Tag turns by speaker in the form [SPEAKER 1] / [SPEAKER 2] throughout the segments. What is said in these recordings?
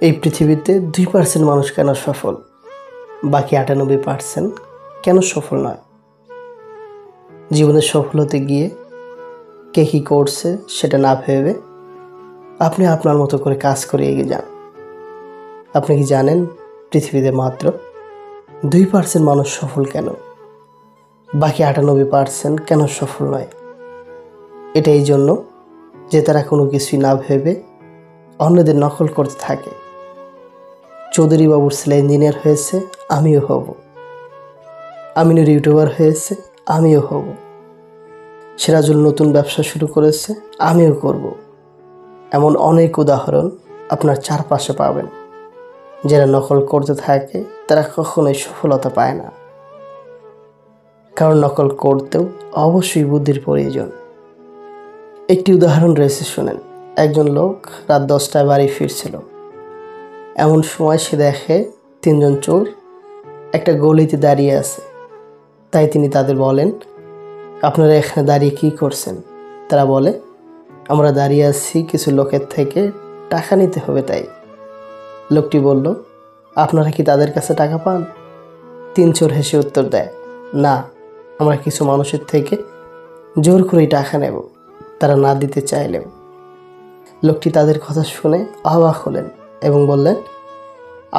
[SPEAKER 1] এই পৃথিবীতে 2% মানুষ কেন সফল, বাকি 98% কেন সফল নয়? জীবনে সফল হতে গিয়ে কে কী করছে সেটা না ভেবে আপনি আপনার মতো করে কাজ করে এগিয়ে যান। আপনি কি জানেন পৃথিবীতে মাত্র 2% মানুষ সফল কেন, বাকি 98% কেন সফল নয়? এটা এই জন্য যে তারা কোনো কিছুই না ভেবে অন্যদের নকল করতে থাকে। চৌধুরী বাবুর ছেলে ইঞ্জিনিয়ার হয়েছে, আমিও হব। আমিনুর ইউটিউবার হয়েছে, আমিও হব। সিরাজুল নতুন ব্যবসা শুরু করেছে, আমিও করব। এমন অনেক উদাহরণ আপনার চারপাশে পাবেন। যারা নকল করতে থাকে তারা কখনোই সফলতা পায় না, কারণ নকল করতেও অবশ্যই বুদ্ধির প্রয়োজন। একটি উদাহরণ রয়েছে, শোনেন। একজন লোক রাত 10টায় বাড়ি ফিরছিল। এমন সময় সে দেখে 3 জন চোর একটা গলিতে দাঁড়িয়ে আছে। তাই তিনি তাদের বলেন, আপনারা এখানে দাঁড়িয়ে কী করছেন? তারা বলে, আমরা দাঁড়িয়ে আছি কিছু লোকের থেকে টাকা নিতে হবে তাই। লোকটি বলল, আপনারা কি তাদের কাছে টাকা পান? 3 চোর হেসে উত্তর দেয়, না, আমরা কিছু মানুষের থেকে জোর করেই টাকা নেব, তারা না দিতে চাইলেও। লোকটি তাদের কথা শুনে অবাক হলেন এবং বললেন,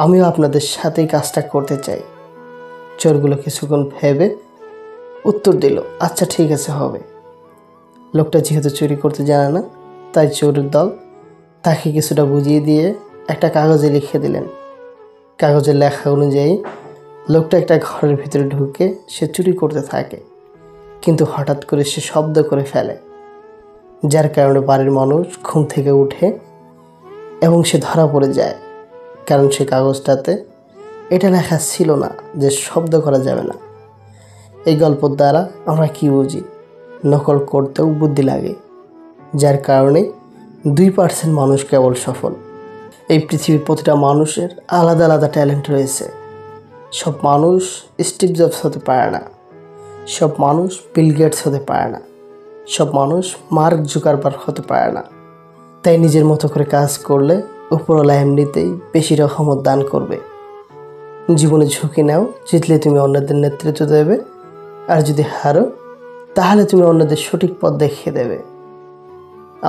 [SPEAKER 1] আমিও আপনাদের সাথেই কাজটা করতে চাই। চোরগুলো কিছুক্ষণ ভেবে উত্তর দিল, আচ্ছা ঠিক আছে, হবে। লোকটা যেহেতু চুরি করতে জানে না, তাই চোরের দল তাকে কিছুটা বুঝিয়ে দিয়ে একটা কাগজে লিখে দিলেন। কাগজের লেখা অনুযায়ী লোকটা একটা ঘরের ভিতরে ঢুকে সে চুরি করতে থাকে, কিন্তু হঠাৎ করে সে শব্দ করে ফেলে, যার কারণে বাড়ির মানুষ ঘুম থেকে উঠে এবং সে ধরা পড়ে যায়। কারণ সে কাগজটাতে এটা লেখা ছিল না যে শব্দ করা যাবে না। এই গল্পের দ্বারা আমরা কি বুঝি? নকল করতেও বুদ্ধি লাগে, যার কারণে 2% মানুষ কেবল সফল। এই পৃথিবীর প্রতিটা মানুষের আলাদা আলাদা ট্যালেন্ট রয়েছে। সব মানুষ স্টিভ জবস হতে পারে না, সব মানুষ বিল গেটস হতে পারে না, সব মানুষ মার্ক জুকারবার্গ হতে পারে না। তাই নিজের মতো করে কাজ করলে উপরওয়ালা এমনিতেই বেশি রহমত দান করবে। জীবনে ঝুঁকি নাও, জিতলে তুমি অন্যদের নেতৃত্ব দেবে, আর যদি হারো তাহলে তুমি অন্যদের সঠিক পথ দেখিয়ে দেবে।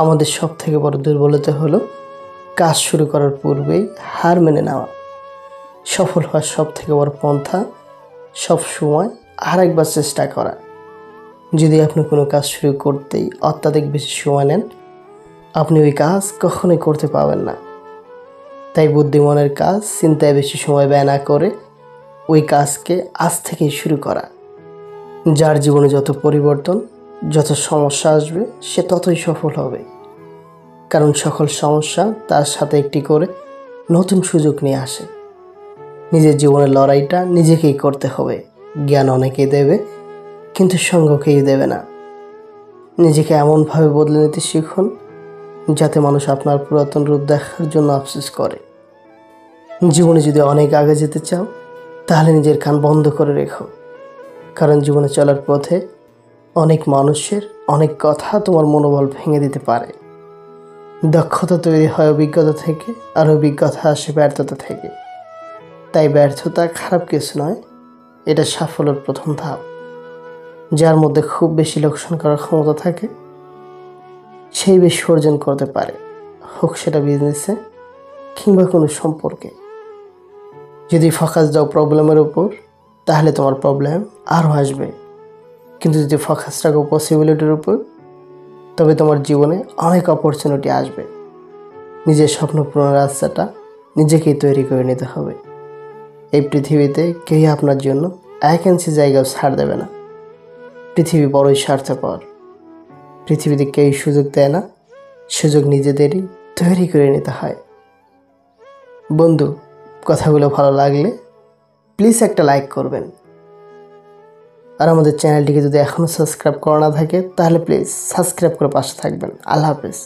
[SPEAKER 1] আমাদের সব থেকে বড় দুর্বলতা হলো কাজ শুরু করার পূর্বেই হার মেনে নেওয়া। সফল হওয়ার সব থেকে বড় পন্থা সব সময় আরেকবার চেষ্টা করা। যদি আপনি কোনো কাজ শুরু করতেই অত্যাধিক বেশি সময় নেন, আপনি ওই কাজ কখনোই করতে পারবেন না। তাই বুদ্ধিমানের কাজ চিন্তায় বেশি সময় ব্যয় না করে ওই কাজকে আজ থেকেই শুরু করা। যার জীবনে যত পরিবর্তন, যত সমস্যা আসবে, সে ততই সফল হবে। কারণ সকল সমস্যা তার সাথে একটি করে নতুন সুযোগ নিয়ে আসে। নিজের জীবনের লড়াইটা নিজেকেই করতে হবে। জ্ঞান অনেকেই দেবে, কিন্তু সঙ্গ কেউ দেবে না। নিজেকে এমনভাবে বদলে নিতে শিখুন যাতে মানুষ আপনার পুরাতন রূপ দেখার জন্য আফসোস করে। জীবনে যদি অনেক আগে যেতে চাও, তাহলে নিজের কান বন্ধ করে রেখো। কারণ জীবনে চলার পথে অনেক মানুষের অনেক কথা তোমার মনোবল ভেঙে দিতে পারে। দক্ষতা তৈরি হয় অভিজ্ঞতা থেকে, আর অভিজ্ঞতা আসে ব্যর্থতা থেকে। তাই ব্যর্থতা খারাপ কিছু নয়, এটা সাফল্যের প্রথম ধাপ। যার মধ্যে খুব বেশি লোকসান করার ক্ষমতা থাকে, সেই বেশি অর্জন করতে পারে, হোক সেটা বিজনেসে কিংবা কোনো সম্পর্কে। যদি ফোকাস দাও প্রবলেমের উপর, তাহলে তোমার প্রবলেম আরও আসবে। কিন্তু যদি ফোকাস রাখো পসিবিলিটির উপর, তবে তোমার জীবনে অনেক অপরচুনিটি আসবে। নিজের স্বপ্ন পূরণের রাস্তাটা নিজেকেই তৈরি করে নিতে হবে। এই পৃথিবীতে কেউই আপনার জন্য 1 ইঞ্চি জায়গাও ছাড় দেবে না। পৃথিবী বড়ই স্বার্থপর। পৃথিবীতে কেউই সুযোগ দেয় না, সুযোগ নিজেদেরই তৈরি করে নিতে হয়। বন্ধু, কথাগুলো ভালো লাগলে প্লিজ একটা লাইক করবেন। আর আমাদের চ্যানেলটিকে যদি এখনও সাবস্ক্রাইব করা না থাকে, তাহলে প্লিজ সাবস্ক্রাইব করে পাশে থাকবেন। আল্লাহ হাফেজ।